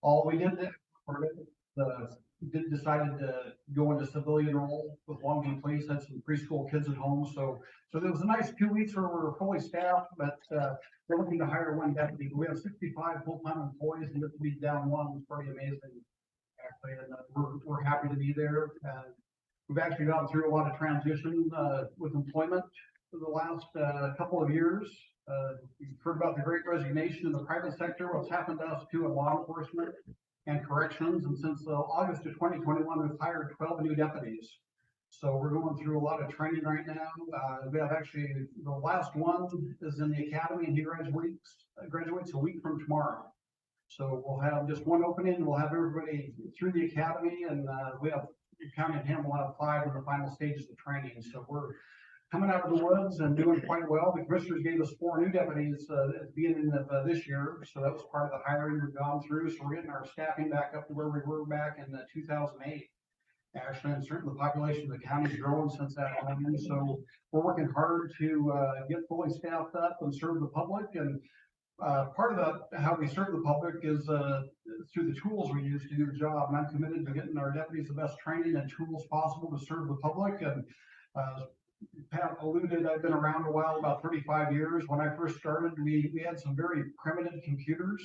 all we did, decided to go into civilian role with Longview Police, had some preschool kids at home, so there was a nice 2 weeks where we were fully staffed, but we're looking to hire one deputy. We have 65 full-time employees, and just to be down one was pretty amazing, actually, and we're happy to be there. We've actually gone through a lot of transition with employment for the last couple of years. You've heard about the great resignation in the private sector, what's happened to us too in law enforcement and corrections. And since August of 2021, we've hired 12 new deputies. So we're going through a lot of training right now. We have actually, the last one is in the academy, and he graduates a week from tomorrow. So we'll have just one opening. We'll have everybody through the academy, and we have, counting him, we'll have 5 in the final stages of training. So we're coming out of the woods and doing quite well. The commissioners gave us 4 new deputies at the beginning of this year. So that was part of the hiring we've gone through. So we're getting our staffing back up to where we were back in 2008. Actually, and certainly the population of the county has grown since that time. So we're working hard to get fully staffed up and serve the public. And part of how we serve the public is through the tools we use to do the job. And I'm committed to getting our deputies the best training and tools possible to serve the public. And Pat alluded, I've been around a while, about 35 years. When I first started, we had some very primitive computers.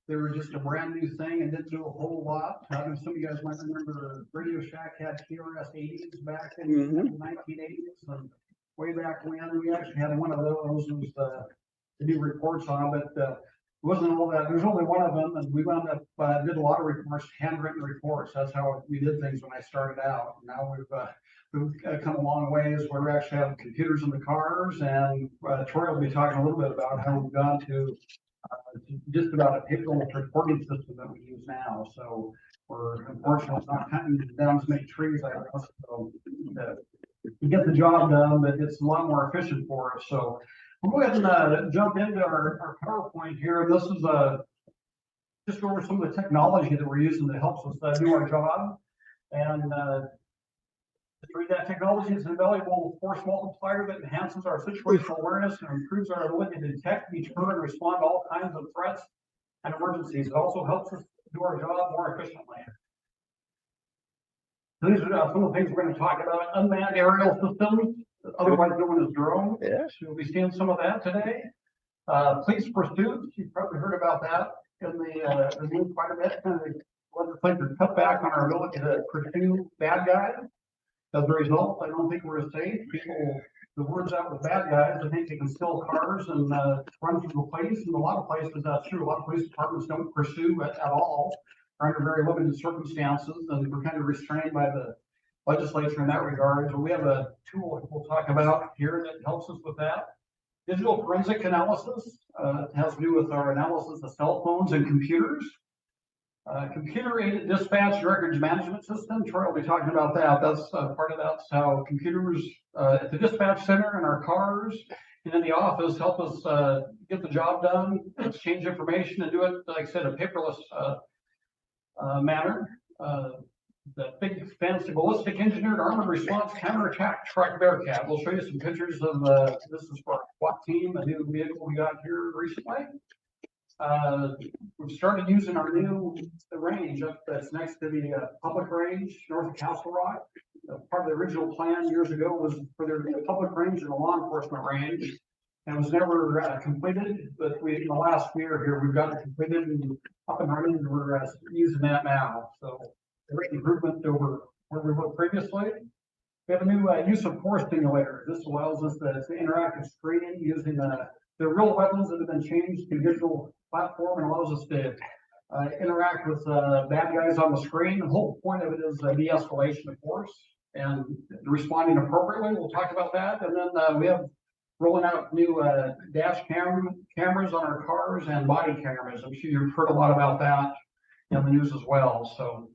They were just a brand new thing and didn't do a whole lot. I know some of you guys might remember Radio Shack had TRS 80s back in the 1980s. And way back when, we actually had one of those. It was the new reports on, but it wasn't all that. There's only one of them, and we wound up did a lot of reports, handwritten reports. That's how we did things when I started out. Now we've come a long ways where we actually have computers in the cars, and Troy will be talking a little bit about how we've gone to just about a paperless reporting system that we use now. So we're unfortunately not cutting down as many trees, I guess, so to get the job done, but it's a lot more efficient for us. So we'll go ahead and jump into our PowerPoint here. This is just over some of the technology that we're using that helps us do our job. And that technology is an invaluable force multiplier that enhances our situational awareness and improves our ability to detect, deter, and respond to all kinds of threats and emergencies. It also helps us do our job more efficiently. So these are some of the things we're going to talk about. Unmanned aerial systems, otherwise known as drones. Yeah. So we'll be seeing some of that today. Police pursuits, you've probably heard about that in the news quite a bit. Kind of legislature cut back on our ability to pursue bad guys. As a result, I don't think we're as safe. The word's out with bad guys. I think they can steal cars and run through the place. And a lot of places that's true. A lot of police departments don't pursue at all, or under very limited circumstances, and we're kind of restrained by the legislature in that regard. So we have a tool we'll talk about here that helps us with that. Digital forensic analysis has to do with our analysis of cell phones and computers. Computer-aided dispatch records management system. Troy will be talking about that. That's part of that's how computers at the dispatch center in our cars and in the office help us get the job done, exchange information, and do it, like I said, a paperless manner. The big fancy ballistic engineered armored response counterattack truck Bearcat. We'll show you some pictures of this is for our SWAT team, a new vehicle we got here recently. We've started using our new range up that's next to the public range north of Castle Rock. Part of the original plan years ago was for there to be a public range and a law enforcement range, and it was never completed. But in the last year here, we've got it completed and up and running, and we're using that now. So a great improvement over where we were previously. We have a new use of force simulator. This allows us to interactive screening using the real weapons that have been changed to digital platform, and allows us to interact with bad guys on the screen. The whole point of it is de-escalation of force and responding appropriately. We'll talk about that. And then we have rolling out new dash cameras on our cars and body cameras. I'm sure you've heard a lot about that in the news as well. So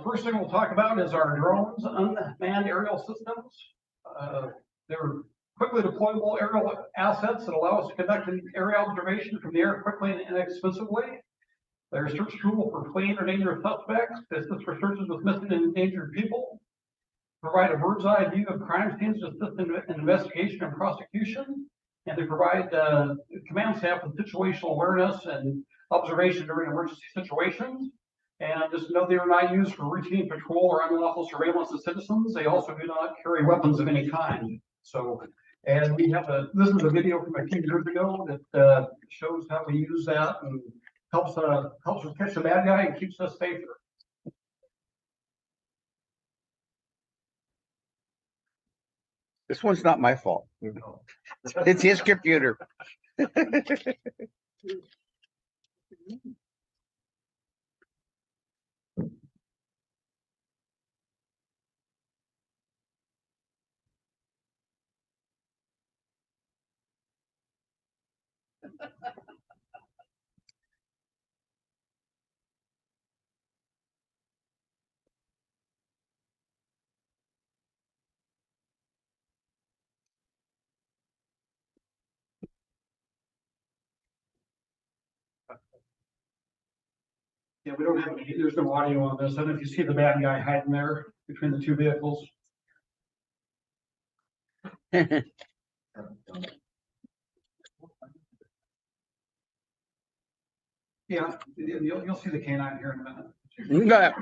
first thing we'll talk about is our drones, unmanned aerial systems. They're quickly deployable aerial assets that allow us to conduct an area observation from the air quickly and inexpensively. They're a search tool for fleeing or dangerous suspects. This is for searches with missing and endangered people. Provide a bird's eye view of crime scenes to assist in investigation and prosecution. And they provide command staff with situational awareness and observation during emergency situations. And just know they are not used for routine patrol or unlawful surveillance of citizens. They also do not carry weapons of any kind. So, and we have this is a video from a few years ago that shows how we use that and helps us catch the bad guy and keeps us safer. This one's not my fault. It's his computer. Yeah, we don't have any, there's no audio on this. I don't know if you see the bad guy hiding there between the two vehicles. Yeah, you'll see the canine here in a minute. No.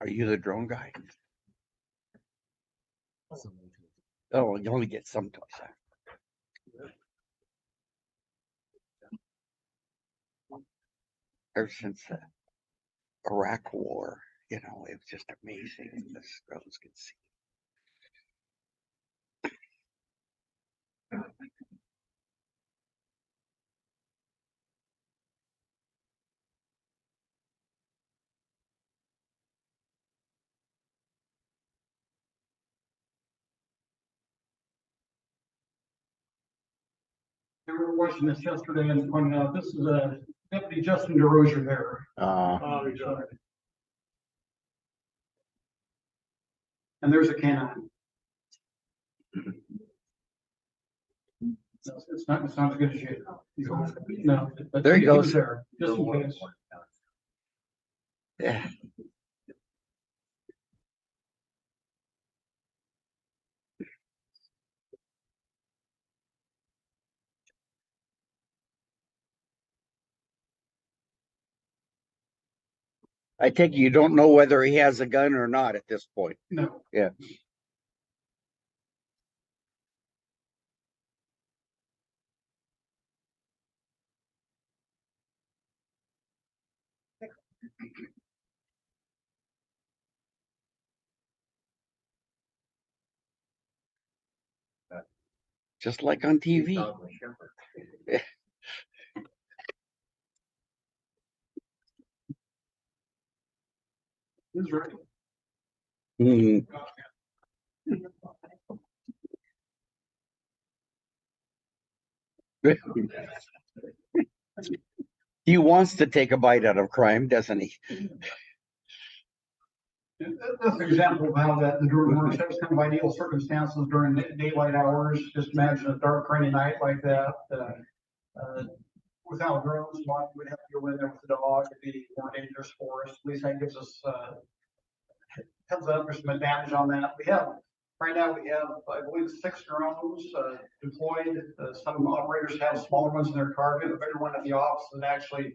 Are you the drone guy? Oh, you only get some toys. Ever since the Iraq War, it was just amazing. The drones could see. We were watching this yesterday and pointed out, this is a Deputy Justin DeRozier there. And there's a canine. It's not as good as you. No. But There he goes. was there, just in case. Yeah. I take it you don't know whether he has a gun or not at this point. No. Yeah. Just like on TV. He's right. Mhm. He wants to take a bite out of crime, doesn't he? That's an example of how the drone works. That was kind of ideal circumstances during daylight hours. Just imagine a dark, rainy night like that. Without drones, we'd have to go in there with the dog. It'd be more dangerous for us. At least that gives us heads up. There's some advantage on that. Right now, we have, I believe, 6 drones deployed. Some operators have smaller ones in their car. We have a bigger one at the office that actually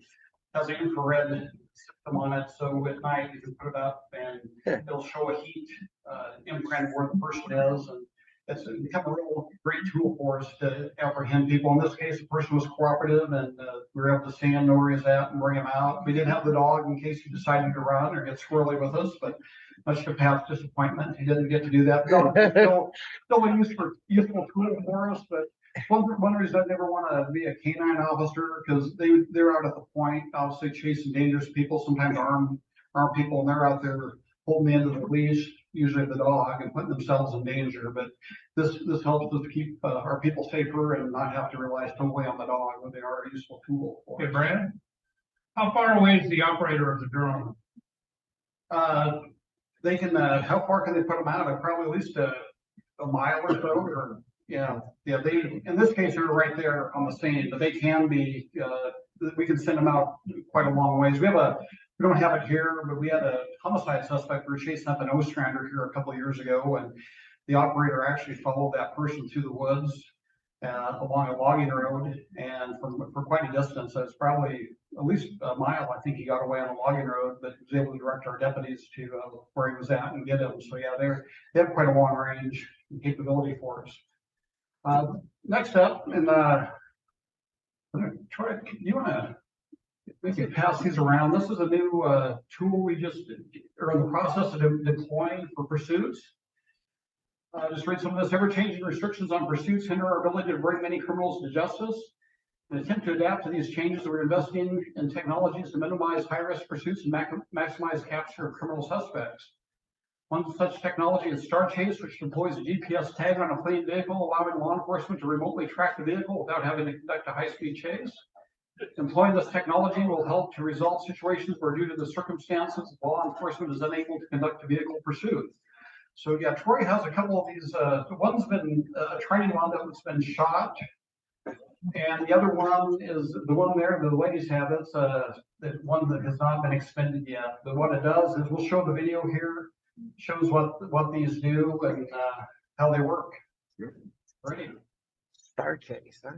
has an infrared system on it. So at night, you can put it up and it'll show a heat imprint where the person is. And it's become a real great tool for us to apprehend people. In this case, the person was cooperative and we were able to see him, know where he's at, and bring him out. We did have the dog in case he decided to run or get squirrely with us, but much to Pat's disappointment, he didn't get to do that. Still a useful tool for us, but one reason I never want to be a canine officer because they're out at the point, obviously chasing dangerous people, sometimes armed people, and they're out there holding the end of the leash, usually the dog, and putting themselves in danger. But this helps us to keep our people safer and not have to rely totally on the dog when they are a useful tool. Hey, Brad, how far away is the operator of the drone? they can, how far can they put them out? Probably at least a mile or so, or, yeah, they, in this case, they're right there on the scene, but they can be, we can send them out quite a long ways. We don't have it here, but we had a homicide suspect. We were chasing up an Ostrander here a couple of years ago, and the operator actually followed that person through the woods along a logging road, and for quite a distance. So it's probably at least a mile. I think he got away on a logging road, but was able to direct our deputies to where he was at and get him. So yeah, they have quite a long range capability for us. Next up, and Troy, you want to maybe pass these around? This is a new tool we just are in the process of deploying for pursuits. Just read some of this. Ever-changing restrictions on pursuits hinder our ability to bring many criminals to justice. In an attempt to adapt to these changes, we're investing in technologies to minimize high-risk pursuits and maximize capture of criminal suspects. One such technology is Star Chase, which deploys a GPS tag on a fleeing vehicle, allowing law enforcement to remotely track the vehicle without having to conduct a high-speed chase. Employing this technology will help to resolve situations where, due to the circumstances, law enforcement is unable to conduct a vehicle pursuit. So yeah, Troy has a couple of these. One's been a training one that's been shot, and the other one is the one there the ladies have. It's the one that has not been expended yet. But what it does is we'll show the video here. Shows what these do and how they work. Ready? Star Chase, huh?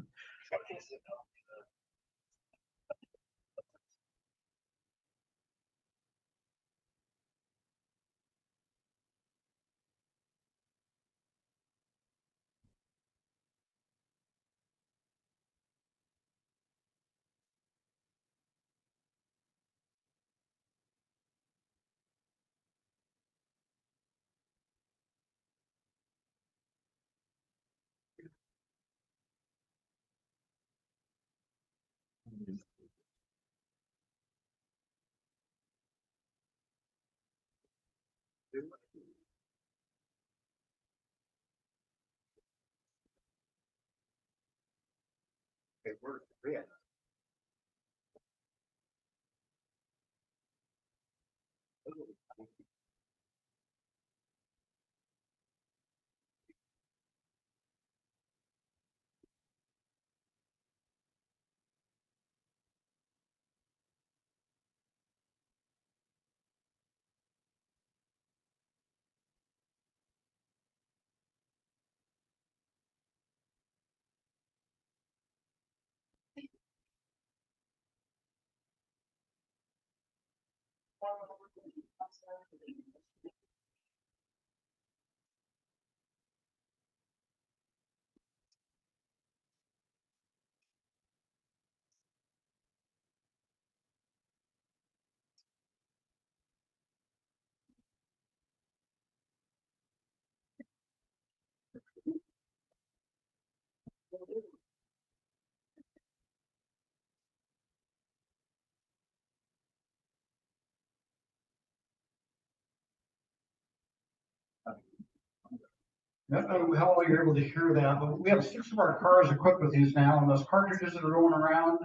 I don't know how you're able to hear that, but we have 6 of our cars equipped with these now, and those cartridges that are going around,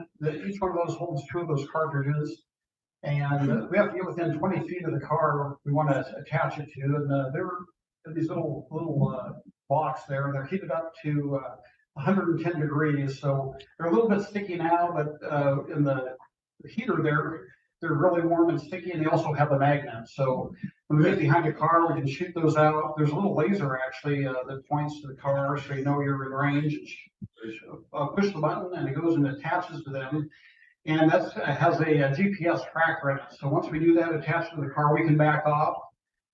each one of those holds 2 of those cartridges. And we have to get within 20 feet of the car we want to attach it to, and they're in these little box there, and they're heated up to 110 degrees. So they're a little bit sticky now, but in the heater there, they're really warm and sticky, and they also have a magnet. So when we get behind the car, we can shoot those out. There's a little laser actually that points to the car, so you know you're in range. Push the button, and it goes and attaches to them. And that has a GPS tracker in it. So once we do that attached to the car, we can back off,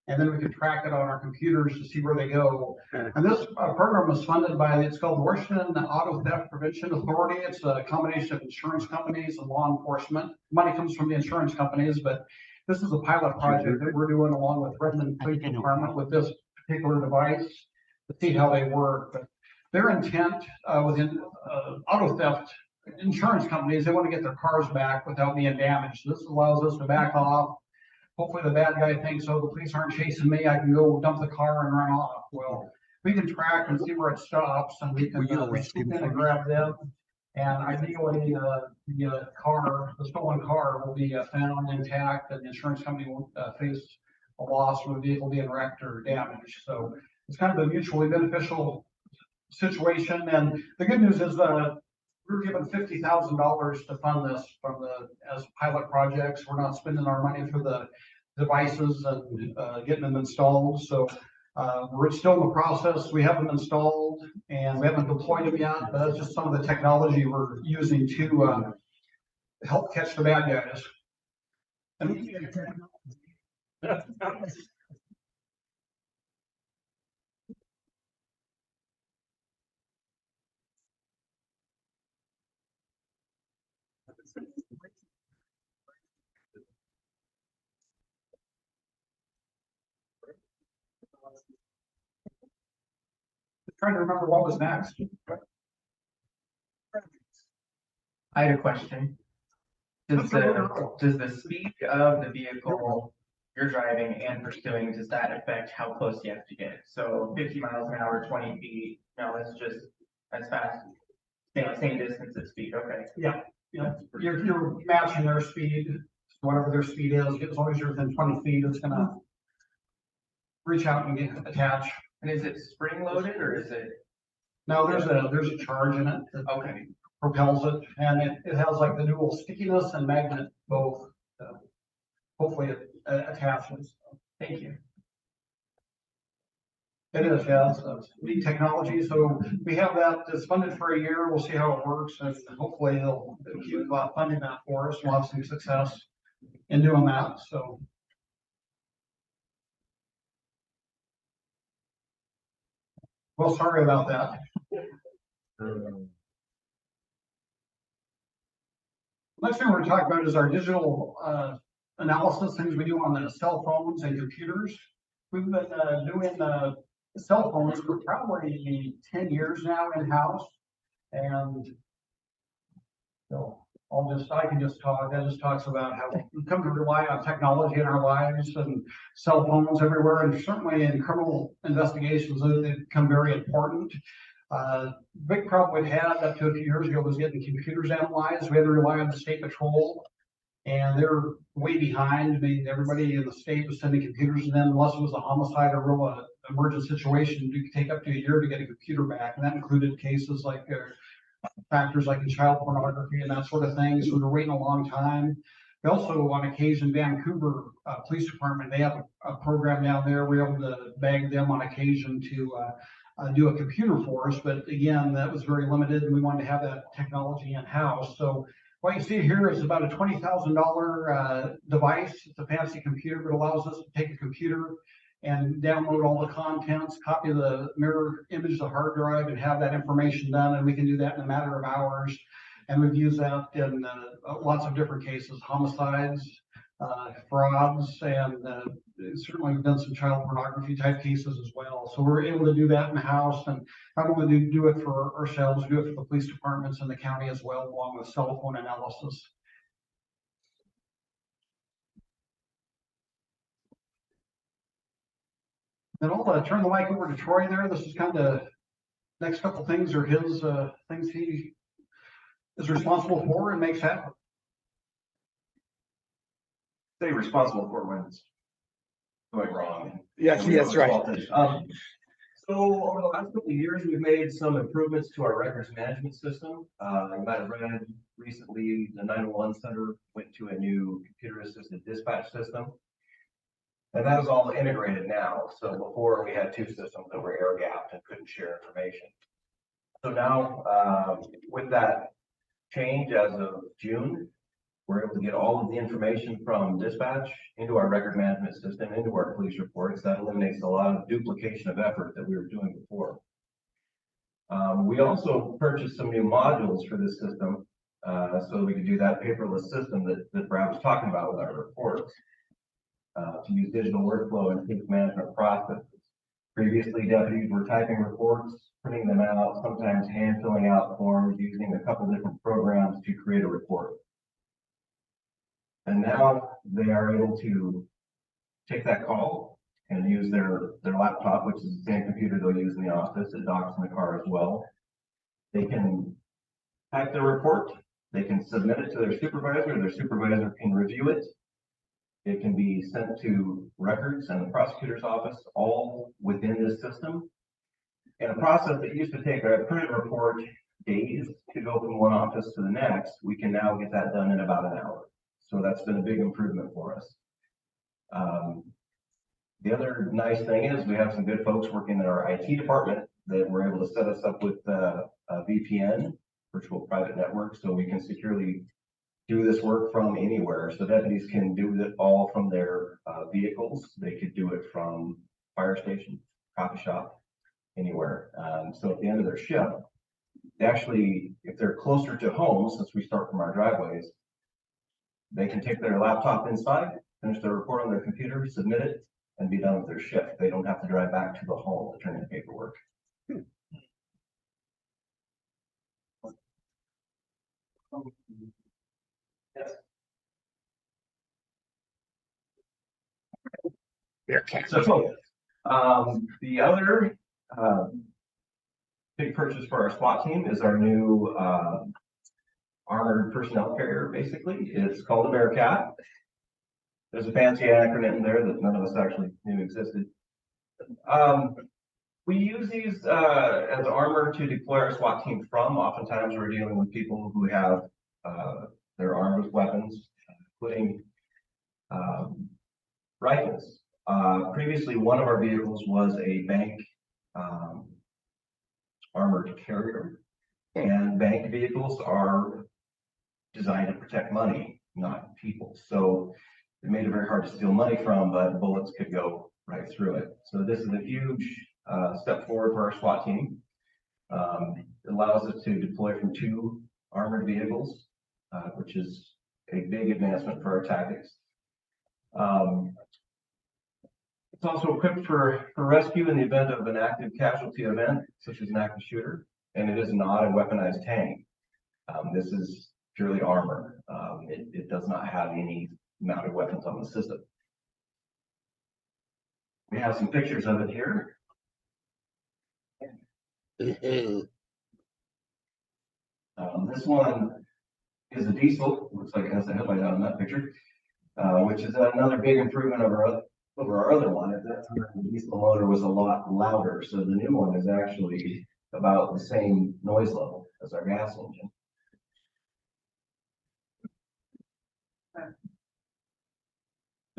and then we can track it on our computers to see where they go. And this program was funded by, it's called Washington Auto Theft Prevention Authority. It's a combination of insurance companies and law enforcement. Money comes from the insurance companies, but this is a pilot project that we're doing along with Redmond Police Department with this particular device to see how they work. But their intent within auto theft insurance companies, they want to get their cars back without being damaged. This allows us to back off. Hopefully the bad guy thinks, oh, the police aren't chasing me, I can go dump the car and run off. Well, we can track and see where it stops, and we can swoop in and grab them. And ideally, the stolen car will be found intact, and the insurance company won't face a loss from a vehicle being wrecked or damaged. So it's kind of a mutually beneficial situation. And the good news is, we were given $50,000 to fund this from as pilot projects. We're not spending our money for the devices and, getting them installed. So, we're still in the process. We have them installed and we haven't deployed them yet, but that's just some of the technology we're using to, help catch the bad guys. And trying to remember what was next. I had a question. Does the speed of the vehicle you're driving and pursuing, does that affect how close you have to get? So 50 miles an hour, 20 feet, no, it's just as fast, same distance at speed, okay. Yeah, you're matching their speed, whatever their speed is, as long as you're within 20 feet, it's gonna reach out and get attached. And is it spring loaded or is it? No, there's a charge in it that Okay, propels it, and it has like the dual stickiness and magnet both. Hopefully it attaches. thank you. It is, yeah, it's neat technology. So we have that, it's funded for a year. We'll see how it works, and hopefully they'll keep funding that for us. We'll have some success in doing that, so. Well, sorry about that. Next thing we're gonna talk about is our digital, analysis, things we do on the cell phones and computers. We've been, doing, cell phones for probably 10 years now in-house. And so I can just talk, that just talks about how we come to rely on technology in our lives and cell phones everywhere. And certainly in criminal investigations, they become very important. Big problem we had up to a few years ago was getting computers analyzed. We had to rely on the state patrol, and they're way behind. I mean, everybody in the state was sending computers, and then unless it was a homicide or real emergent situation, it could take up to a year to get a computer back, and that included cases like factors like in child pornography and that sort of thing. So we're waiting a long time. We also, on occasion, Vancouver Police Department, they have a program down there. We're able to bag them on occasion to do a computer for us, but again, that was very limited, and we wanted to have that technology in-house. So what you see here is about a $20,000 device. It's a fancy computer, but allows us to take a computer and download all the contents, copy the mirror image, the hard drive, and have that information done. And we can do that in a matter of hours. And we've used that in lots of different cases, homicides, frauds, and certainly we've done some child pornography type cases as well. So we're able to do that in the house, and not only do it for ourselves, do it for the police departments in the county as well, along with cell phone analysis. Then I'll turn the mic over to Troy there. This is kind of next couple things are his things he is responsible for and makes happen. Say responsible for when it's going wrong. Yes, that's right. So over the last couple of years, we've made some improvements to our records management system. You might have read recently, the 911 center went to a new computer assisted dispatch system. And that is all integrated now. So before we had two systems that were air gapped and couldn't share information. So now with that change as of June, we're able to get all of the information from dispatch into our record management system, into our police reports. That eliminates a lot of duplication of effort that we were doing before. We also purchased some new modules for this system so we could do that paperless system that Brad was talking about with our reports. To use digital workflow and case management processes. Previously, deputies were typing reports, printing them out, sometimes hand filling out forms, using a couple different programs to create a report. And now they are able to take that call and use their laptop, which is the same computer they'll use in the office. It docks in the car as well. They can type their report. They can submit it to their supervisor. Their supervisor can review it. It can be sent to records and the prosecutor's office, all within this system. In a process that used to take a printed report days to go from one office to the next, we can now get that done in about an hour. So that's been a big improvement for us. The other nice thing is we have some good folks working in our IT department that were able to set us up with a VPN, virtual private network, so we can securely do this work from anywhere. So deputies can do it all from their vehicles. They could do it from fire station, coffee shop, anywhere. So at the end of their shift, they actually, if they're closer to home, since we start from our driveways, they can take their laptop inside, finish their report on their computer, submit it, and be done with their shift. They don't have to drive back to the home to turn in paperwork. Yes. So, the other big purchase for our SWAT team is our new armored personnel carrier, basically. It's called the Bearcat. There's a fancy acronym there that none of us actually knew existed. We use these as armor to deploy our SWAT team from. Oftentimes we're dealing with people who have they're armed with weapons, including rifles. Previously, one of our vehicles was a bank armored carrier, and bank vehicles are designed to protect money, not people. So it made it very hard to steal money from, but bullets could go right through it. So this is a huge step forward for our SWAT team. It allows us to deploy from 2 armored vehicles, which is a big advancement for our tactics. It's also equipped for rescue in the event of an active casualty event, such as an active shooter, and it is not a weaponized tank. This is purely armor. It does not have any mounted weapons on the system. We have some pictures of it here. This one is a diesel. Looks like it has the headlight on that picture, which is another big improvement over our other one. At that time, the diesel motor was a lot louder, so the new one is actually about the same noise level as our gas engine.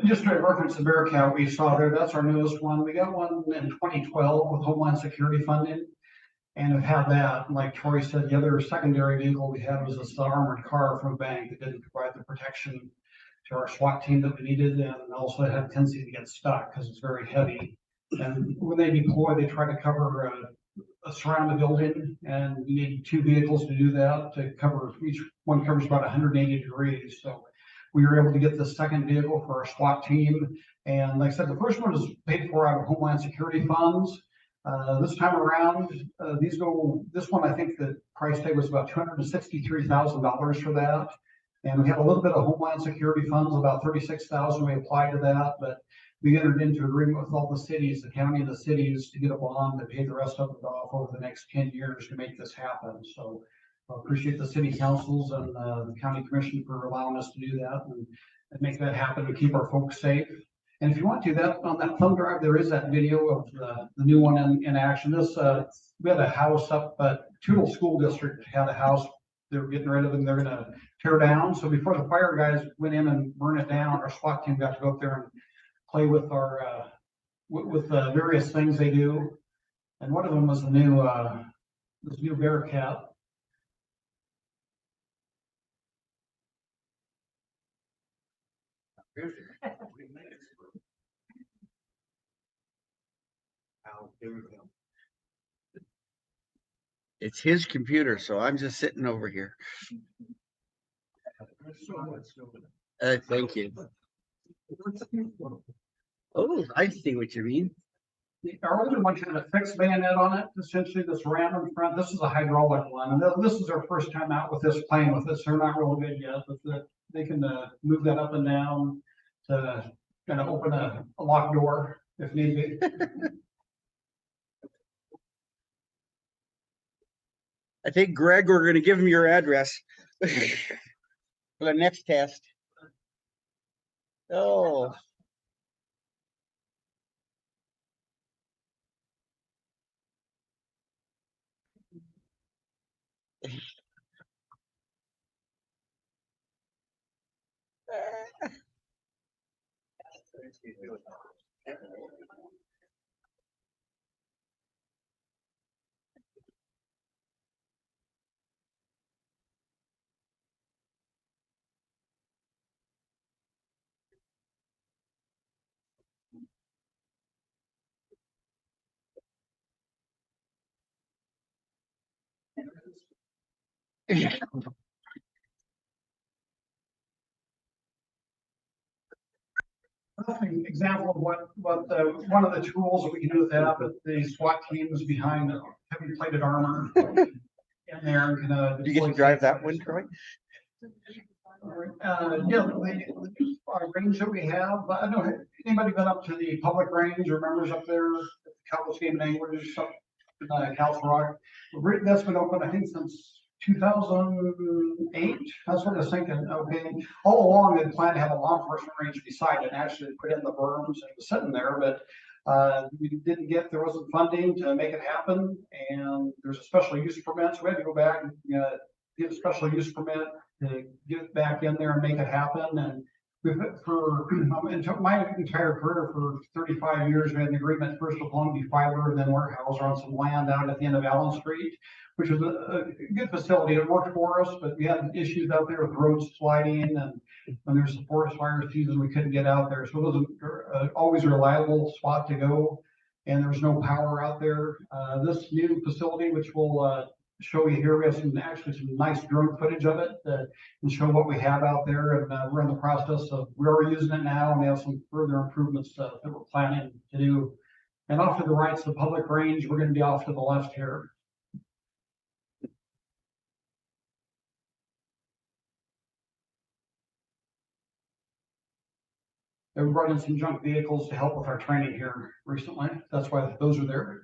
Just to reference the Bearcat we saw there, that's our newest one. We got one in 2012 with Homeland Security funding. And have had that, like Troy said, the other secondary vehicle we had was this armored car from a bank that didn't provide the protection to our SWAT team that we needed, and also had a tendency to get stuck because it's very heavy. And when they deploy, they try to cover surround the building, and we need 2 vehicles to do that, to cover, each one covers about 180 degrees. So we were able to get the second vehicle for our SWAT team. And like I said, the first one is paid for out of Homeland Security funds. This time around, this one, I think the price tag was about $263,000 for that. And we had a little bit of Homeland Security funds, about $36,000 we applied to that, but we entered into agreement with all the cities, the county and the cities, to get a bond to pay the rest of it off over the next 10 years to make this happen. So I appreciate the city councils and the county commission for allowing us to do that and make that happen to keep our folks safe. And if you want to, that on that thumb drive, there is that video of the new one in action. This we had a house up, but Tootle School District had a house they were getting rid of, and they're going to tear down. So before the fire guys went in and burned it down, our SWAT team got to go up there and play with our with the various things they do. And one of them was the new this new Bearcat. It's his computer, so I'm just sitting over here. Thank you. Oh, I see what you mean. Our older one had a fixed bayonet on it, essentially this random front. This is a hydraulic one, and this is our first time out with this, playing with this. They're not real good yet, but they can move that up and down to kind of open a locked door if need be. I think, Greg, we're going to give him your address for the next test. Oh. An example of one of the tools that we can do with that, but the SWAT teams behind heavy plated armor in there and You get to drive that one, Troy? Yeah, the range that we have, I don't know, anybody been up to the public range or members up there, Cowlitz Game and Anglers, up in Cowlitz Rock? That's been open, I think, since 2008. That's what I was thinking. Okay, all along they planned to have a law enforcement range beside it, and actually put in the berms and it was sitting there, but we didn't there wasn't funding to make it happen, and there's a special use permit, so we had to go back and get a special use permit to get back in there and make it happen. And we've for my entire career for 35 years, we had an agreement first with Longview Fiber and then Warehouser on some land out at the end of Allen Street, which was a good facility. It worked for us, but we had issues out there with roads sliding, and when there's a forest fire season, we couldn't get out there. So it wasn't always a reliable spot to go, and there was no power out there. This new facility, which we'll show you here, we have actually some nice drone footage of it and show what we have out there. And we're in the process of, we're using it now, and we have some further improvements that we're planning to do. And off to the right's the public range. We're going to be off to the left here. And we brought in some junk vehicles to help with our training here recently. That's why those are there.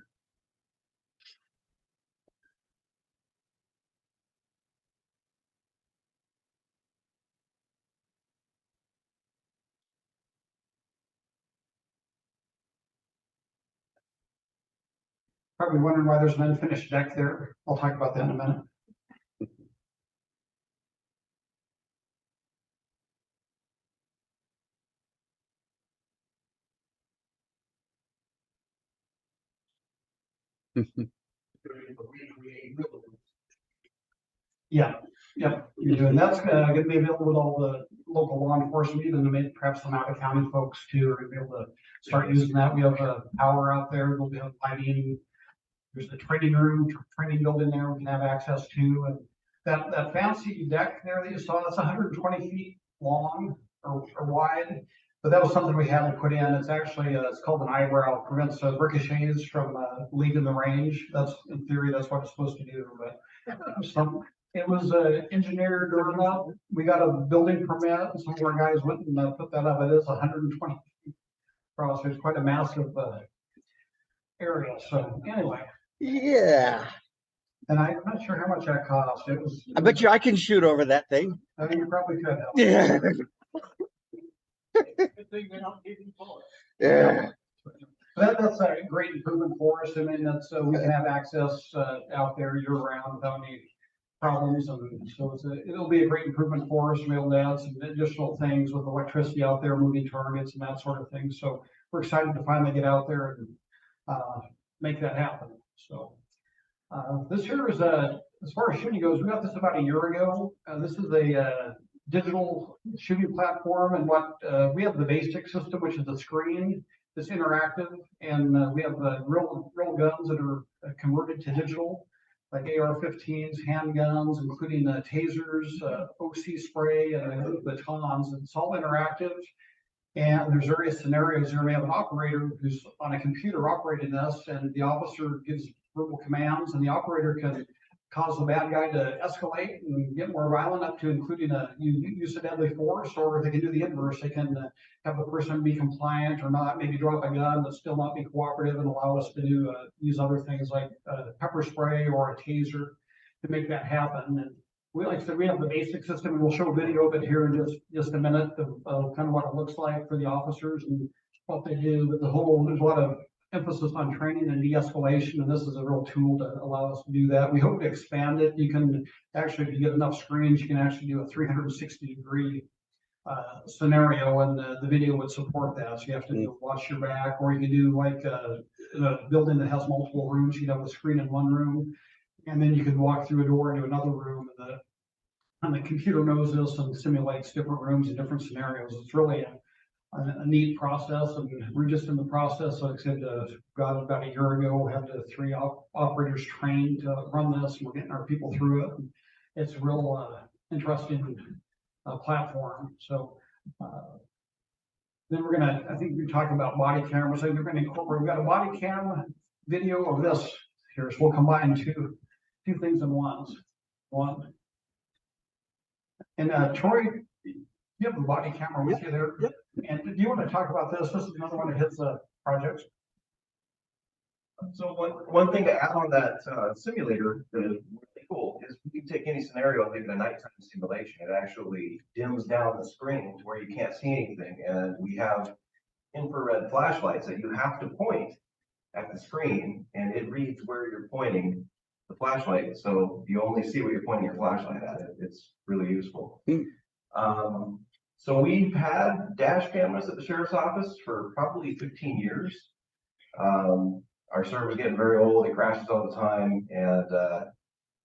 Probably wondering why there's an unfinished deck there. I'll talk about that in a minute. Yeah, and that's going to be available with all the local law enforcement, even maybe perhaps some out of county folks too, are going to be able to start using that. We have power out there. We'll be able to lighting. There's the training room, training building there we can have access to. And that fancy deck there that you saw, that's 120 feet long or wide. But that was something we had to put in. It's actually, it's called an eyebrow, prevents ricochets from leaving the range. That's, in theory, that's what it's supposed to do. But it was engineered enough. We got a building permit, and some of our guys went and put that up. It is 120 feet across. It's quite a massive area. So anyway. Yeah. And I'm not sure how much that cost. It was. I bet you I can shoot over that thing. I mean, you probably could. Yeah. Yeah. That's a great improvement for us. I mean, that's we can have access out there year round without any problems, and so it'll be a great improvement for us. We'll add some additional things with electricity out there, moving targets and that sort of thing. So we're excited to finally get out there and make that happen. So this here is as far as shooting goes, we got this about a year ago. This is a digital shooting platform, and what we have the basic system, which is the screen that's interactive, and we have real guns that are converted to digital, like AR-15s, handguns, including tasers, OC spray, and batons. It's all interactive, and there's various scenarios here. We have an operator who's on a computer operating this, and the officer gives verbal commands, and the operator can cause the bad guy to escalate and get more violent, up to including a use of deadly force, or they can do the inverse. They can have the person be compliant or not, maybe drop a gun but still not be cooperative, and allow us to do use other things like pepper spray or a taser to make that happen. And like I said, we have the basic system, and we'll show video of it here in just a minute of kind of what it looks like for the officers and what they do, but there's a lot of emphasis on training and de-escalation, and this is a real tool to allow us to do that. We hope to expand it. You can actually, if you get enough screens, you can actually do a 360-degree scenario, and the video would support that. So you have to watch your back, or you can do like in a building that has multiple rooms, you have a screen in one room, and then you can walk through a door into another room, and the computer knows this and simulates different rooms and different scenarios. It's really a neat process, and we're just in the process. Like I said, got about a year ago, had the 3 operators trained to run this. We're getting our people through it. It's a real interesting platform. So then I think we're talking about body cameras. So we're gonna incorporate, we've got a body camera video of this here. So we'll combine two things in one. And Troy, you have a body camera with you there? Yep. And do you want to talk about this? This is another one that hits the projects. So one thing to add on that simulator that is really cool is you can take any scenario and make it a nighttime simulation. It actually dims down the screen to where you can't see anything. And we have infrared flashlights that you have to point at the screen, and it reads where you're pointing the flashlight. So you only see what you're pointing your flashlight at. It's really useful. So we've had dash cameras at the sheriff's office for probably 15 years. Our server's getting very old, it crashes all the time, and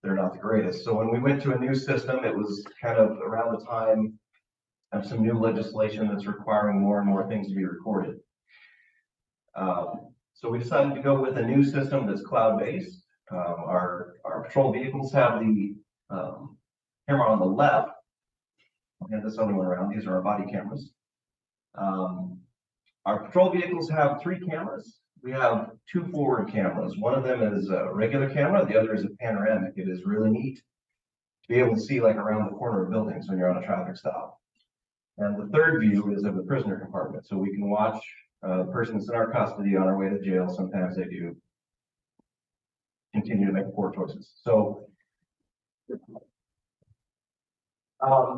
they're not the greatest. So when we went to a new system, it was kind of around the time of some new legislation that's requiring more and more things to be recorded. So we decided to go with a new system that's cloud-based. Our patrol vehicles have the camera on the left. And this other one around, these are our body cameras. Our patrol vehicles have 3 cameras. We have 2 forward cameras. One of them is a regular camera, the other is a panoramic. It is really neat to be able to see like around the corner of buildings when you're on a traffic stop. And the third view is of the prisoner compartment. So we can watch a person that's in our custody on our way to jail. Sometimes they do continue to make poor choices. So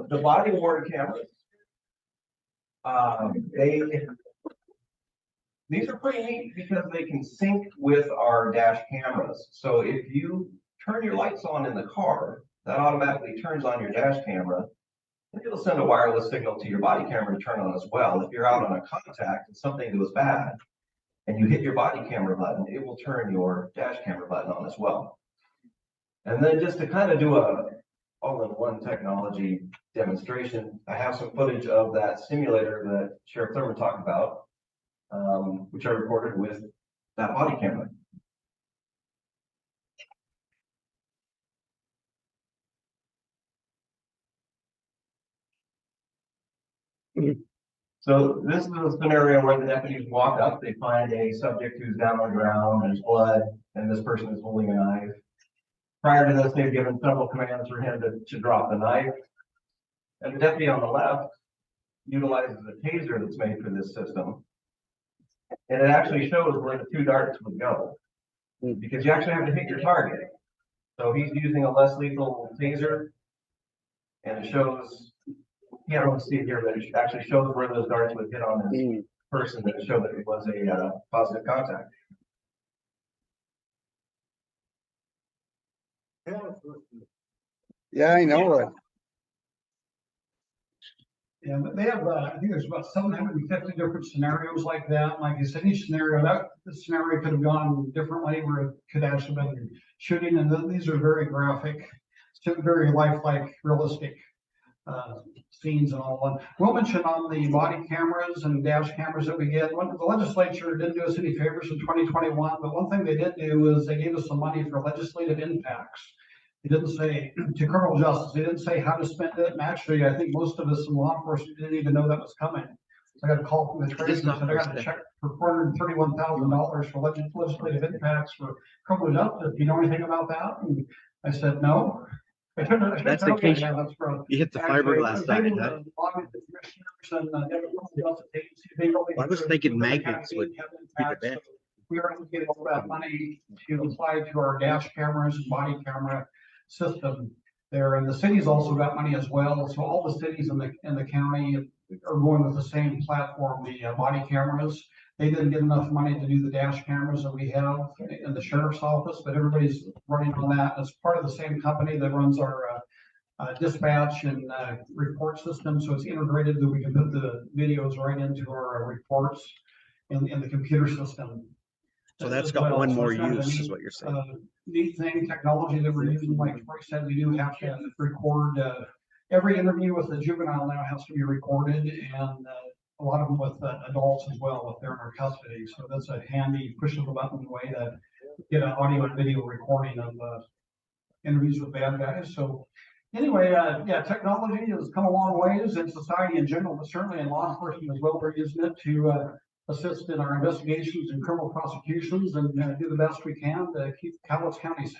the body worn cameras, these are pretty neat because they can sync with our dash cameras. So if you turn your lights on in the car, that automatically turns on your dash camera, and it'll send a wireless signal to your body camera to turn on as well. If you're out on a contact and something goes bad and you hit your body camera button, it will turn your dash camera button on as well. And then just to kind of do a all-in-one technology demonstration, I have some footage of that simulator that Sheriff Thurman talked about, which I recorded with that body camera. So this is a scenario where the deputies walk up, they find a subject who's down on the ground, there's blood, and this person is holding a knife. Prior to this, they've given several commands for him to drop the knife. And the deputy on the left utilizes a taser that's made for this system. And it actually shows where the 2 darts would go, because you actually have to hit your target. So he's using a less lethal taser, and it shows, you can't really see it here, but it actually shows where those darts would hit on this person that showed that it was a positive contact. Yeah, I know it. Yeah, but they have, I think there's about 750 different scenarios like that. Like you said, each scenario, the scenario could have gone differently, where it could actually have been shooting. And these are very graphic, very lifelike, realistic scenes and all. And we'll mention on the body cameras and dash cameras that we get, the legislature didn't do us any favors in 2021, but one thing they did do is they gave us some money for legislative impacts. It didn't say to criminal justice. They didn't say how to spend it. And actually, I think most of us in law enforcement didn't even know that was coming. So I got a call from the treasurer and said, I got a check for $431,000 for legislative impacts for criminal justice. Do you know anything about that? And I said, no. That's the case. You hit the fiberglass side, huh? I was thinking magnets would be the best. We are able to get all that money to apply to our dash cameras and body camera system there, and the city's also got money as well. So all the cities in the county are going with the same platform, the body cameras. They didn't get enough money to do the dash cameras that we have in the sheriff's office, but everybody's running on that. It's part of the same company that runs our dispatch and report system, so it's integrated that we can put the videos right into our reports in the computer system. So that's as got well. one So more it's kind of a use, is neat, what you're saying. Neat thing, technology that we're using, like Troy said, we do have to record, every interview with the juvenile now has to be recorded, and a lot of them with adults as well, if they're in our custody. So that's a handy push of a button way to get an audio and video recording of interviews with bad guys. So anyway, yeah, technology has come a long ways in society in general, but certainly in law enforcement as well. We're using it to assist in our investigations and criminal prosecutions and do the best we can to keep Cowlitz County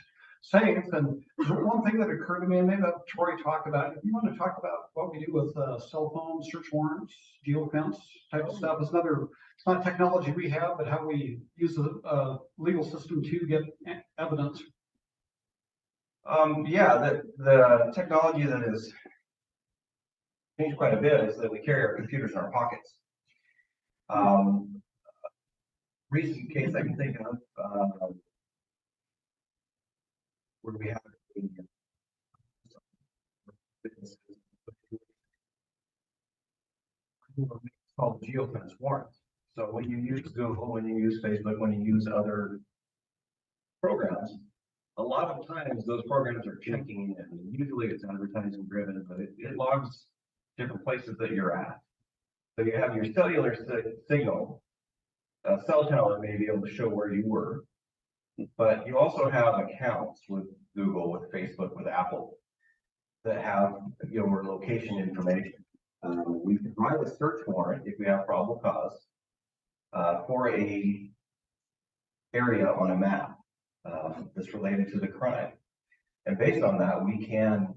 safe. And one thing that occurred to me, and maybe Troy talked about, if you want to talk about what we do with cell phones, search warrants, geofence type of stuff, it's not technology we have, but how we use the legal system to get evidence. Yeah, the technology that is changed quite a bit is that we carry our computers in our pockets. Recent case I can think of, where we have called geofence warrants. So when you use Google, when you use Facebook, when you use other programs, a lot of times those programs are checking in. Usually it's advertising driven, but it logs different places that you're at. So you have your cellular signal. A cell tower may be able to show where you were, but you also have accounts with Google, with Facebook, with Apple that have your location information. We can write a search warrant if we have probable cause for a area on a map that's related to the crime. And based on that, we can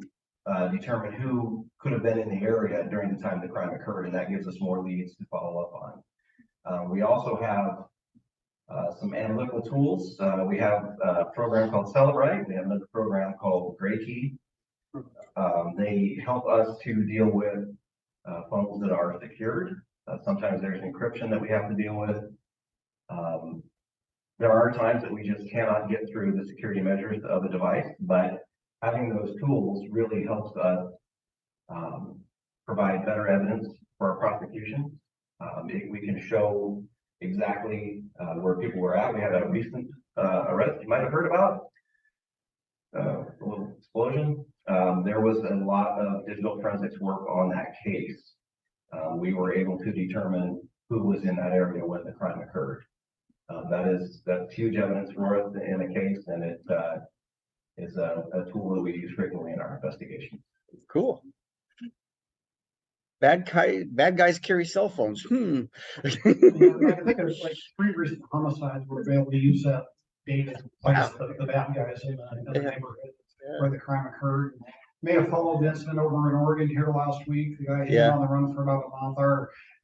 determine who could have been in the area during the time the crime occurred, and that gives us more leads to follow up on. We also have some analytical tools. We have a program called Celebrite. We have another program called Gray Key. They help us to deal with phones that are secured. Sometimes there's encryption that we have to deal with. There are times that we just cannot get through the security measures of a device, but having those tools really helps us provide better evidence for our prosecution. We can show exactly where people were at. We had a recent arrest you might have heard about, a little explosion. There was a lot of digital forensics work on that case. We were able to determine who was in that area when the crime occurred. That's huge evidence for us in a case, and it is a tool that we use frequently in our investigation. Cool. Bad guys carry cell phones. I think there's like 3 recent homicides where we're able to use that data to place the bad guys in the neighborhood where the crime occurred. May have followed the incident over in Oregon here last week. The guy had been on the run for about a month.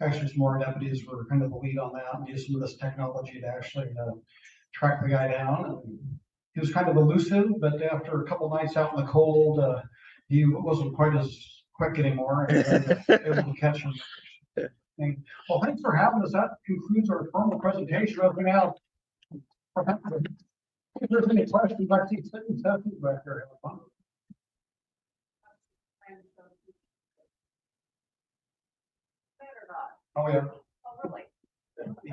Actually, some more deputies were kind of the lead on that and used some of this technology to actually track the guy down. And he was kind of elusive, but after a couple nights out in the cold, he wasn't quite as quick anymore, and able to catch him. Well, thanks for having us. That concludes our formal presentation. Open out. If there's any questions, I see sitting back there. Have fun. Oh, yeah.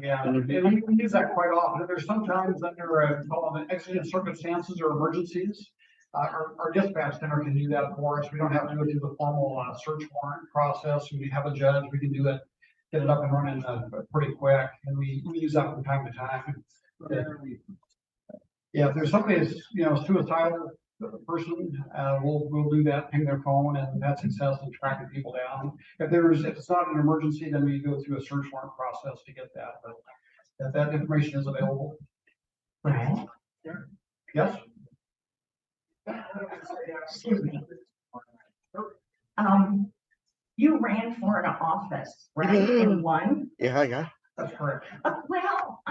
Yeah, and we use that quite often. There's sometimes under exigent circumstances or emergencies, our dispatch center can do that for us. We don't have to go through the formal search warrant process. We have a judge, we can do it, get it up and running pretty quick, and we use that from time to time. Yeah, if there's somebody that's suicidal person, we'll do that, ping their phone, and that's success in tracking people down. If it's not an emergency, then we go through a search warrant process to get that. But that information is available. Yes. Excuse me. You ran for an office, right? In one? Yeah. That's correct. Well,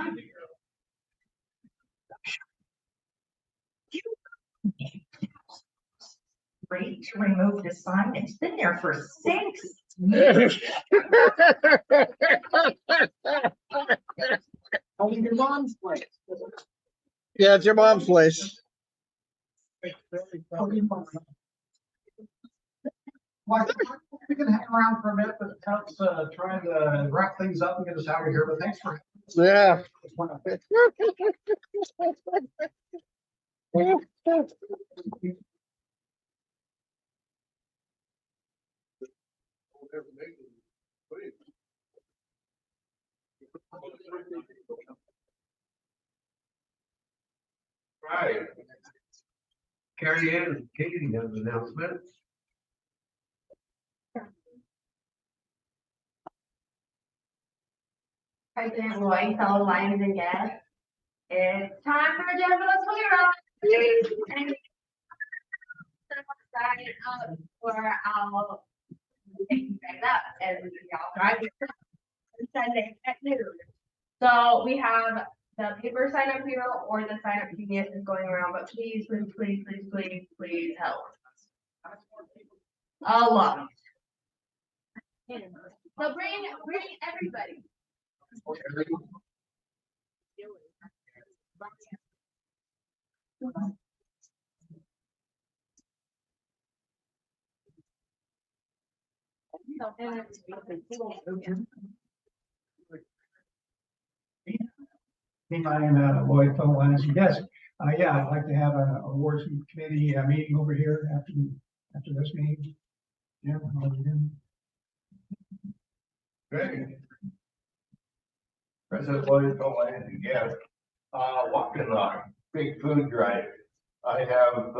great to remove the sign. It's been there for 6 years. Oh, your mom's place. Yeah, it's your mom's place. Well, we can hang around for a bit, but Ted's trying to wrap things up and get us out of here, but thanks for. Yeah. Right. Carrie Ann and Katie have an announcement. President Lloyd, fellow Lions and guests. It's time for a General Toy Run. And starting up where I'll take you guys up and y'all drive your Sunday at noon. So we have the paper sign up here or the sign up PDF is going around, but please, please, please, please, please, please help. A lot. So bring everybody. I am Lloyd, fellow Lions and guests. Yeah, I'd like to have an awards committee meeting over here after this meeting. Yeah. I'll do them. Great. President Lloyd, go ahead and guess. Walking on big food drive. I have,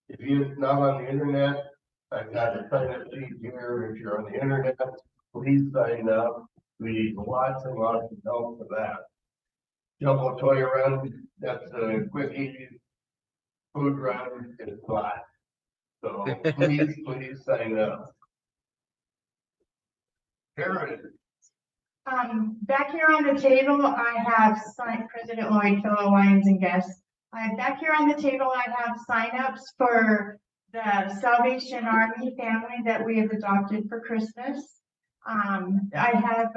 if you're not on the internet, I've got a sign up sheet here. If you're on the internet, please sign up. We need lots and lots of help for that. Jumbo Toy Run, that's a quick, easy food run. It's flat. So please, please sign up. Karen. Back here on the table, I have signed President Lloyd, fellow Lions and guests. Back here on the table, I have signups for the Salvation Army family that we have adopted for Christmas. I have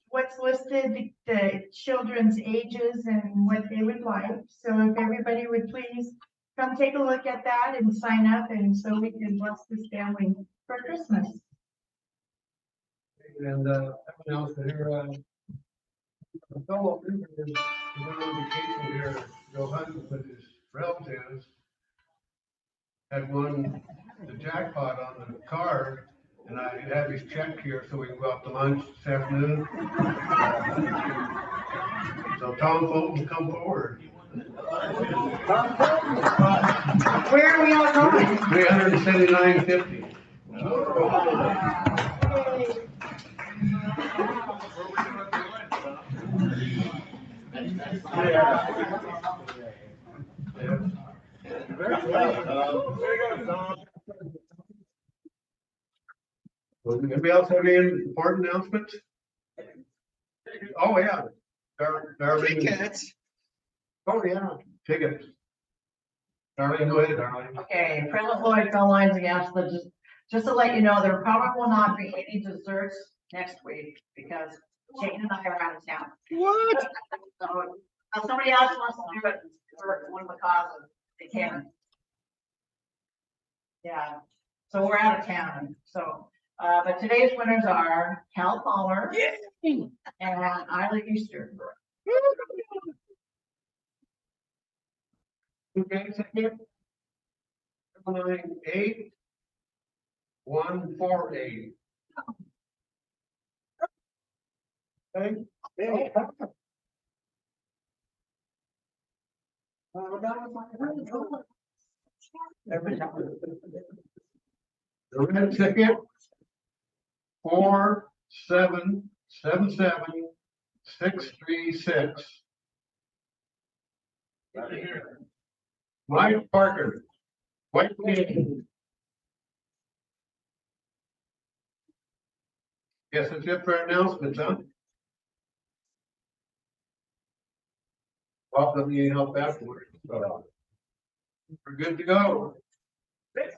what's listed, the children's ages and what they would like. So if everybody would please come take a look at that and sign up, and so we can bless this family for Christmas. And everyone else here, a fellow member is on vacation here, go hunting with his relatives. Had won the jackpot on the card, and I have his check here so we can go out to lunch this afternoon. So Tom Fulton, come forward. Where are we all going? $379.50. Anybody else have any important announcements? Oh, yeah. Darlene. Tickets. Oh, yeah, tickets. Darlene, go ahead, Darlene. Okay, President Lloyd, fellow Lions and guests, but just to let you know, there probably will not be any desserts next week because Shane and I are out of town. What? So if somebody else wants to do it for one of the causes, they can. Yeah, so we're out of town, so, but today's winners are Cal Palmer and Isla Easter. Okay, second. 798 148. Okay. The red ticket 4777636. Mike Parker. White Canyon. Guess that's it for announcements, huh? Well, let me help afterwards. So, we're good to go. Rick,